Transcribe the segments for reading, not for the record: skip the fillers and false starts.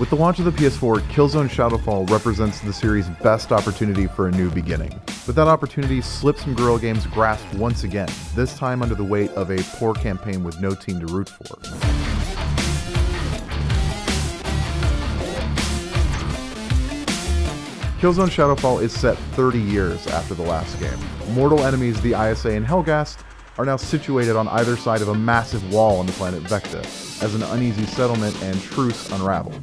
With the launch of the PS4, Killzone Shadowfall represents the series' best opportunity for a new beginning. But that opportunity slips from Guerrilla Games' grasp once again, this time under the weight of a poor campaign with no team to root for. Killzone Shadowfall is set 30 years after the last game. Mortal enemies, the ISA and Helghast, are now situated on either side of a massive wall on the planet Vecta, as an uneasy settlement and truce unravels.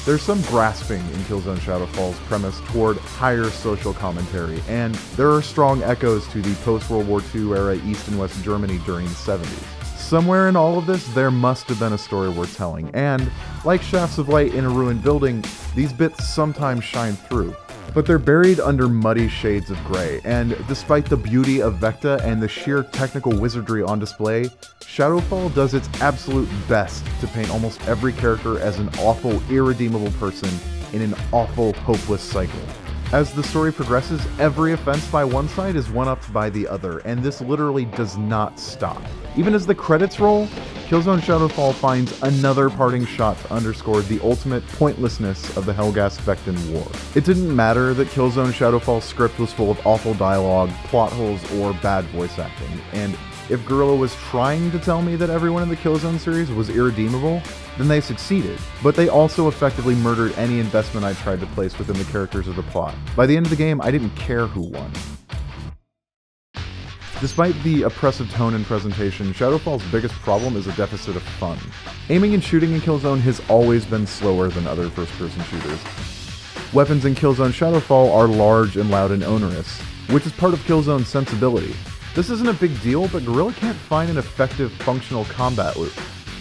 There's some grasping in Killzone Shadowfall's premise toward higher social commentary, and there are strong echoes to the post-World War II era East and West Germany during the 70s. Somewhere in all of this, there must have been a story worth telling, and, like shafts of light in a ruined building, these bits sometimes shine through. But they're buried under muddy shades of gray, and despite the beauty of Vecta and the sheer technical wizardry on display, Shadowfall does its absolute best to paint almost every character as an awful, irredeemable person in an awful, hopeless cycle. As the story progresses, every offense by one side is one-upped by the other, and this literally does not stop. Even as the credits roll, Killzone Shadowfall finds another parting shot to underscore the ultimate pointlessness of the Helghast-Vectan war. It didn't matter that Killzone Shadowfall's script was full of awful dialogue, plot holes, or bad voice acting, and if Guerrilla was trying to tell me that everyone in the Killzone series was irredeemable, then they succeeded. But they also effectively murdered any investment I tried to place within the characters of the plot. By the end of the game, I didn't care who won. Despite the oppressive tone and presentation, Shadowfall's biggest problem is a deficit of fun. Aiming and shooting in Killzone has always been slower than other first-person shooters. Weapons in Killzone Shadowfall are large and loud and onerous, which is part of Killzone's sensibility. This isn't a big deal, but Guerrilla can't find an effective, functional combat loop.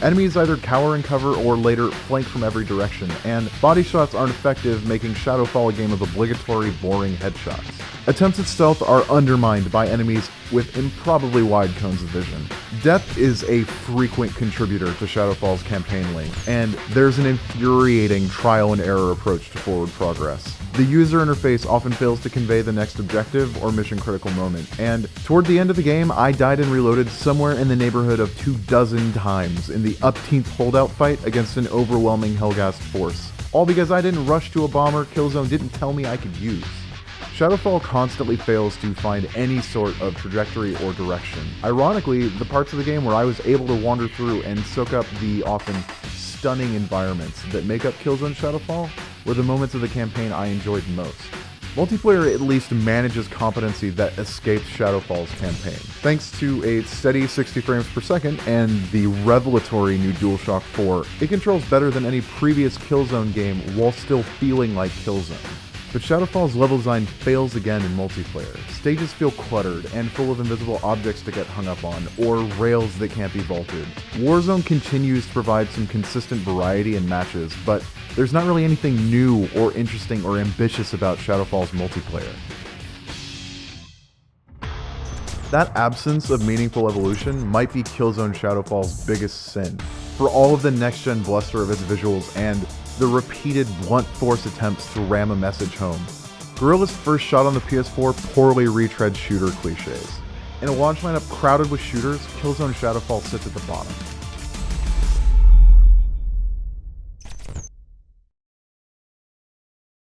Enemies either cower in cover or later flank from every direction, and body shots aren't effective, making Shadowfall a game of obligatory, boring headshots. Attempts at stealth are undermined by enemies with improbably wide cones of vision. Depth is a frequent contributor to Shadowfall's campaign length, and there's an infuriating trial and error approach to forward progress. The user interface often fails to convey the next objective or mission critical moment, and toward the end of the game, I died and reloaded somewhere in the neighborhood of 24 times in the upteenth holdout fight against an overwhelming Helghast force, all because I didn't rush to a bomber Killzone didn't tell me I could use. Shadowfall constantly fails to find any sort of trajectory or direction. Ironically, the parts of the game where I was able to wander through and soak up the often stunning environments that make up Killzone Shadowfall were the moments of the campaign I enjoyed most. Multiplayer at least manages competency that escaped Shadowfall's campaign. Thanks to a steady 60 frames per second and the revelatory new DualShock 4, it controls better than any previous Killzone game while still feeling like Killzone. But Shadowfall's level design fails again in multiplayer. Stages feel cluttered and full of invisible objects to get hung up on, or rails that can't be vaulted. Warzone continues to provide some consistent variety in matches, but there's not really anything new or interesting or ambitious about Shadowfall's multiplayer. That absence of meaningful evolution might be Killzone Shadowfall's biggest sin. For all of the next-gen bluster of its visuals and the repeated blunt force attempts to ram a message home, Guerrilla's first shot on the PS4 poorly retreads shooter cliches. In a launch lineup crowded with shooters, Killzone Shadowfall sits at the bottom.